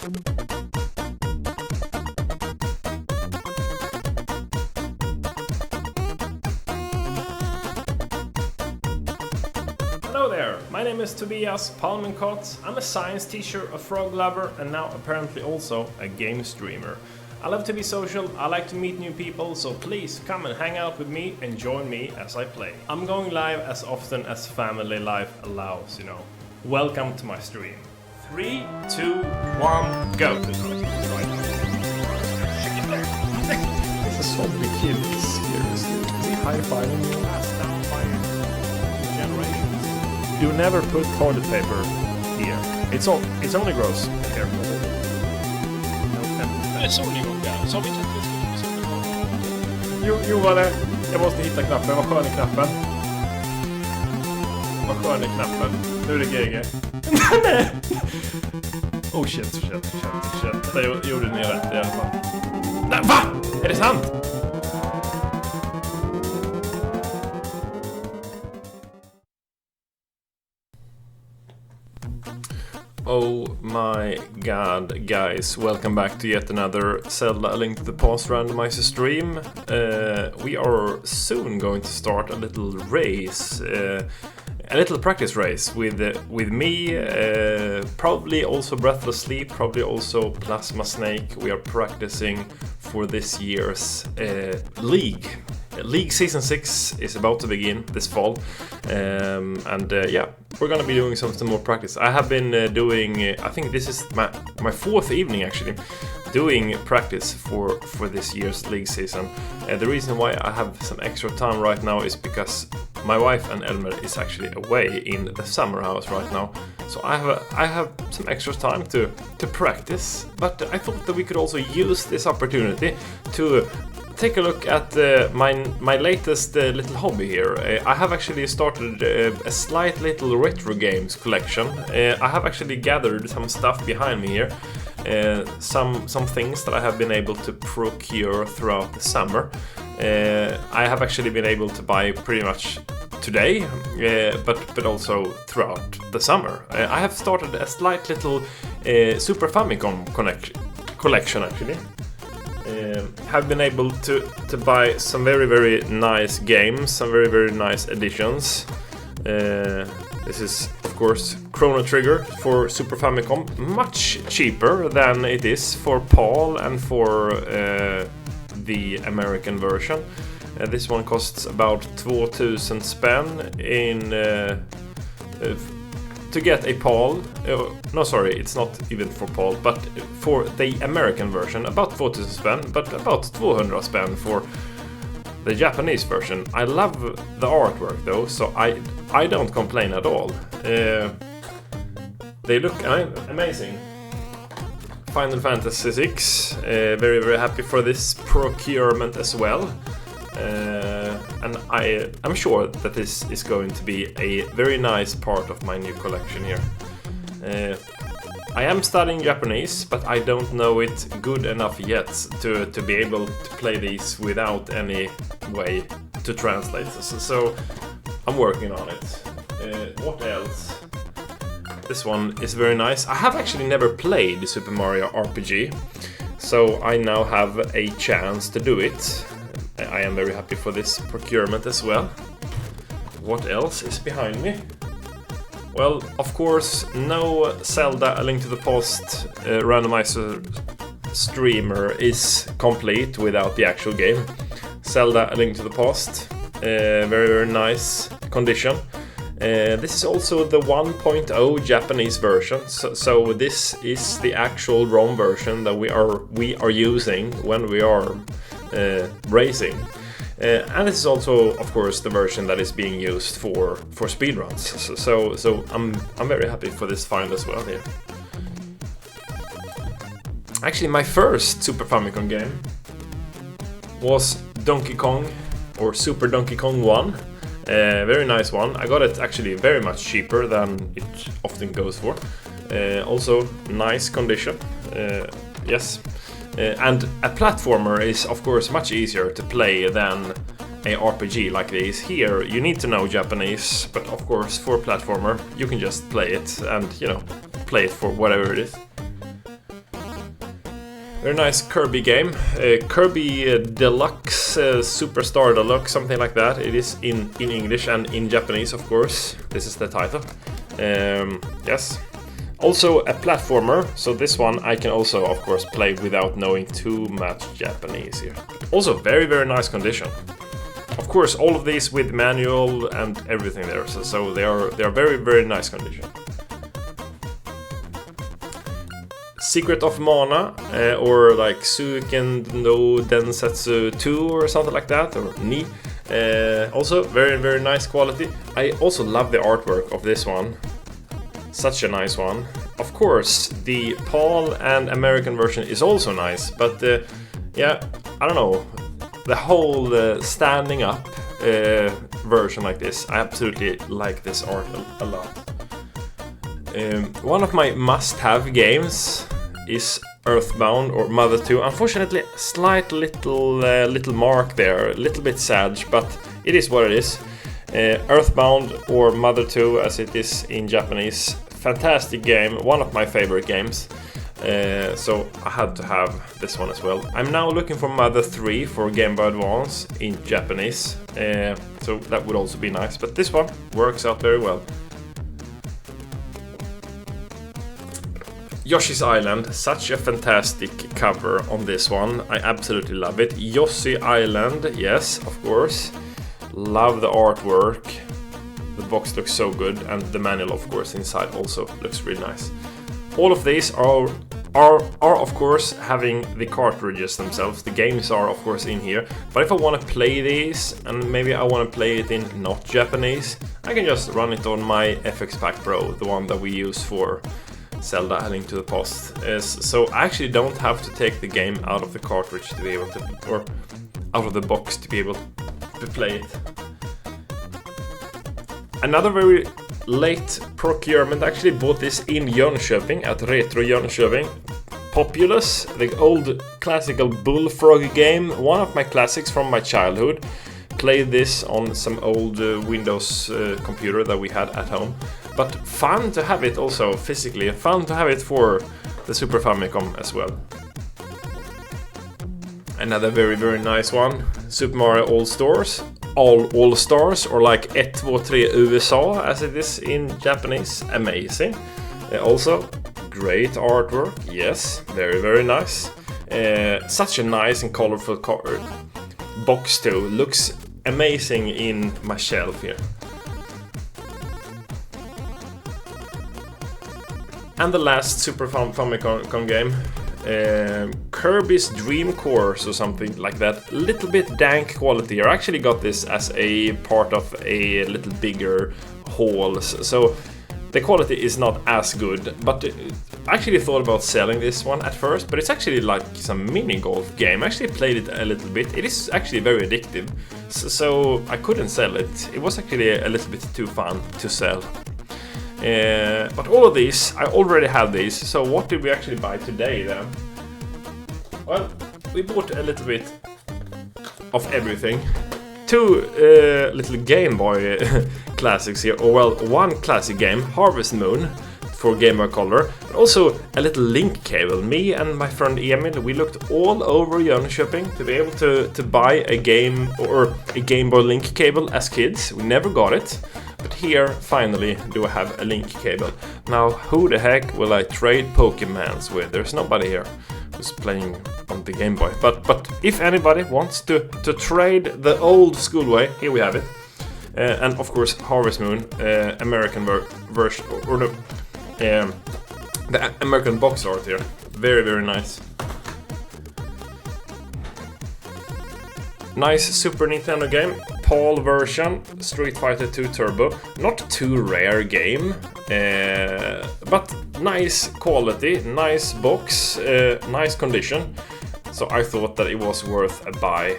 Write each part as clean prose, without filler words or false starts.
Hello there, my name is Tobias Palmenkott. I'm a science teacher, a frog lover, and now apparently also a game streamer. I love to be social, I like to meet new people, so please come and hang out with me and join me as I play. I'm going live as often as family life allows, you know. Welcome to my stream. 3, 2, 1, go! This is a zombie kid, seriously. Is he high-fiving you? Passed down by generations. You never put toilet paper here. It's only gross. Here. Det är solnivån där. Så har vi inte Jo, var det. Jag måste hitta knappen. Vad skön är knappen? Vad skön är knappen? Nu är det GG. Nej! Oh shit. Där gjorde ni rätt i alla fall. Nej, va? Är det sant? Oh my god, guys, welcome back to yet another Zelda A Link to the Past randomizer stream. We are soon going to start a little race, a little practice race with me, probably also Breathless Sleep, probably also Plasma Snake. We are practicing for this year's League. League Season 6 is about to begin this fall, yeah, we're gonna be doing some more practice. I have been doing, I think this is my fourth evening actually, doing practice for this year's League season. The reason why I have some extra time right now is because my wife and Elmer is actually away in the summer house right now, so I have some extra time to practice. But I thought that we could also use this opportunity to take a look at my latest little hobby here. I have actually started a slight little retro games collection. I have actually gathered some stuff behind me here. Some things that I have been able to procure throughout the summer. I have actually been able to buy pretty much today, but also throughout the summer. I have started a slight little Super Famicom collection actually. Have been able to buy some very nice games, some very nice editions. This is of course Chrono Trigger for Super Famicom, much cheaper than it is for PAL and for the American version. This one costs about 2000 spänn to get a PAL. No, sorry, it's not even for PAL, but for the American version, about 4000 spänn, but about 200 spänn for the Japanese version. I love the artwork though, so I don't complain at all. They look amazing. Final Fantasy VI, very happy for this procurement as well. And I'm sure that this is going to be a very nice part of my new collection here. I am studying Japanese, but I don't know it good enough yet to be able to play these without any way to translate. So I'm working on it. What else? This one is very nice. I have actually never played Super Mario RPG, so I now have a chance to do it. I am very happy for this procurement as well. What else is behind me? Well, of course, no Zelda A Link to the Past randomizer streamer is complete without the actual game. Zelda A Link to the Past, very nice condition. This is also the 1.0 Japanese version, so this is the actual ROM version that we are using when we are racing. And this is also, of course, the version that is being used for speedruns. So I'm very happy for this find as well here. Actually, my first Super Famicom game was Donkey Kong, or Super Donkey Kong 1. Very nice one. I got it actually very much cheaper than it often goes for. Also nice condition. Yes. And a platformer is of course much easier to play than a RPG like this. Here you need to know Japanese, but of course for a platformer you can just play it and, you know, play it for whatever it is. Very nice Kirby game. Kirby Deluxe, Superstar Deluxe, something like that. It is in English and in Japanese, of course. This is the title. Yes. Also a platformer, so this one I can also, of course, play without knowing too much Japanese here. Also very, very nice condition. Of course, all of these with manual and everything there, so they are very, very nice condition. Secret of Mana, or like Suiken no Densetsu 2 or something like that, or Ni. Also very, very nice quality. I also love the artwork of this one. Such a nice one. Of course, the PAL and American version is also nice, but yeah, I don't know. The whole standing up version like this, I absolutely like this art a lot. One of my must-have games is Earthbound or Mother 2. Unfortunately, slight little mark there, a little bit sad, but it is what it is. Earthbound or Mother 2 as it is in Japanese. Fantastic game, one of my favorite games. So I had to have this one as well. I'm now looking for Mother 3 for Game Boy Advance in Japanese. So that would also be nice, but this one works out very well. Yoshi's Island, such a fantastic cover on this one. I absolutely love it. Yoshi Island, yes, of course. Love the artwork. The box looks so good, and the manual, of course, inside also looks really nice. All of these are of course having the cartridges themselves. The games are of course in here, but if I want to play these and maybe I want to play it in not Japanese, I can just run it on my FX Pack Pro, the one that we use for Zelda A Link to the Past. So I actually don't have to take the game out of the cartridge to be able to, or out of the box to be able to play it. Another very late procurement, actually bought this in Jönköping at Retro Jönköping. Populous, the old classical Bullfrog game, one of my classics from my childhood. Played this on some old Windows computer that we had at home. But fun to have it also physically, fun to have it for the Super Famicom as well. Another very, very nice one, Super Mario All-Stars. All-Stars, or like 1, 2, 3 USA as it is in Japanese. Amazing. Also, great artwork. Yes, very, very nice. Such a nice and colorful box too. Looks amazing in my shelf here. And the last Super Famicom game, Kirby's Dream Course or something like that. Little bit dank quality. I actually got this as a part of a little bigger haul, so the quality is not as good. But I actually thought about selling this one at first, but it's actually like some mini golf game. I actually played it a little bit. It is actually very addictive, so I couldn't sell it. It was actually a little bit too fun to sell. But all of these, I already have these, so what did we actually buy today then? Well, we bought a little bit of everything. 2 little Game Boy classics here, or well, one classic game, Harvest Moon for Game Boy Color, but also a little link cable. Me and my friend Emil, we looked all over Jönköping to be able to buy a game or a Game Boy link cable as kids. We never got it. But here, finally, do I have a link cable. Now, who the heck will I trade Pokemons with? There's nobody here who's playing on the Game Boy. But if anybody wants to trade the old school way, here we have it. And of course, Harvest Moon, American version, or no, the American box art here. Very, very nice. Nice Super Nintendo game, PAL version, Street Fighter 2 Turbo. Not too rare game, but nice quality, nice box, nice condition. So I thought that it was worth a buy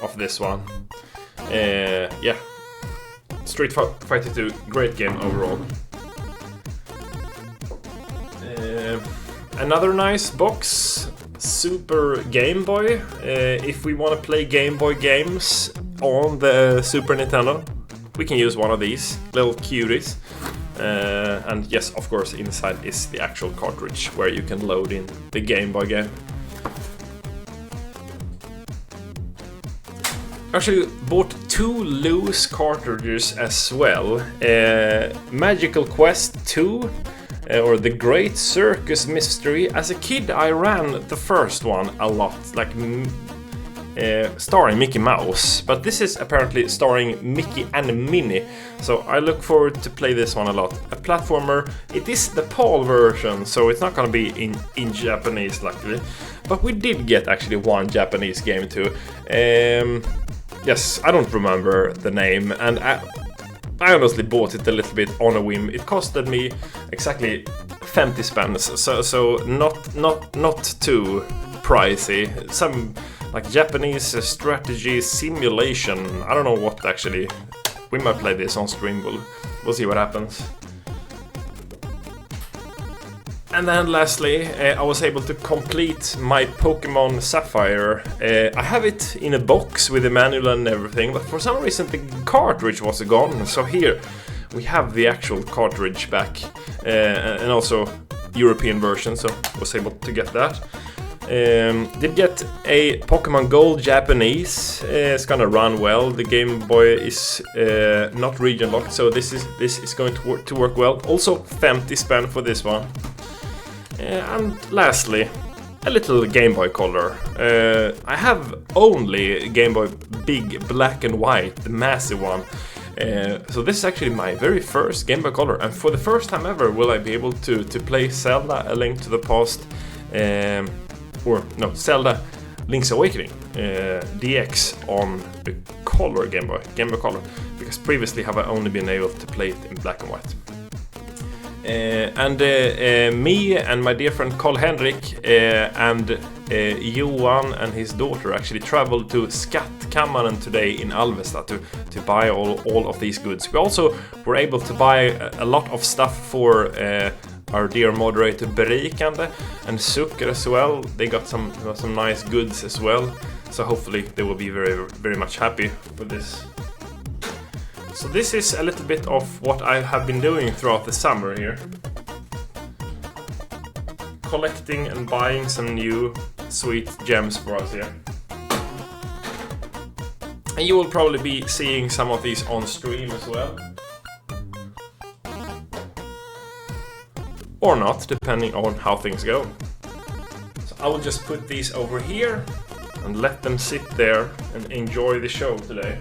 of this one. Yeah, Street Fighter 2, great game overall. Another nice box, Super Game Boy. If we want to play Game Boy games on the Super Nintendo, we can use one of these little cuties. And yes, of course, inside is the actual cartridge where you can load in the Game Boy game. Actually bought 2 loose cartridges as well. Magical Quest 2 or The Great Circus Mystery. As a kid I ran the first one a lot, like starring Mickey Mouse, but this is apparently starring Mickey and Minnie, so I look forward to play this one a lot. A platformer. It is the PAL version, so it's not gonna be in Japanese luckily, but we did get actually one Japanese game too. Yes, I don't remember the name, and I honestly bought it a little bit on a whim. It costed me exactly 50 spänn, so not too pricey. Some like Japanese strategy simulation. I don't know what actually. We might play this on stream. We'll see what happens. And then lastly, I was able to complete my Pokemon Sapphire. I have it in a box with the manual and everything, but for some reason the cartridge was gone. So here we have the actual cartridge back, and also European version, so I was able to get that. Did get a Pokemon Gold Japanese. It's gonna run well. The Game Boy is not region locked, so this is going to work well. Also 50 spänn for this one. And lastly, a little Game Boy Color. I have only Game Boy Big Black and White, the massive one. So this is actually my very first Game Boy Color, and for the first time ever will I be able to play Zelda: A Link to the Past, Zelda Link's Awakening DX on the Color Game Boy Color, because previously have I only been able to play it in black and white. Me and my dear friend Carl Henrik and Johan and his daughter actually traveled to Skattkammaren today in Alvesta to buy all of these goods. We also were able to buy a lot of stuff for our dear moderator Berikande and Zucker as well. They got some nice goods as well, so hopefully they will be very, very much happy with this. So this is a little bit of what I have been doing throughout the summer here. Collecting and buying some new sweet gems for us here. And you will probably be seeing some of these on stream as well. Or not, depending on how things go. So I will just put these over here and let them sit there and enjoy the show today.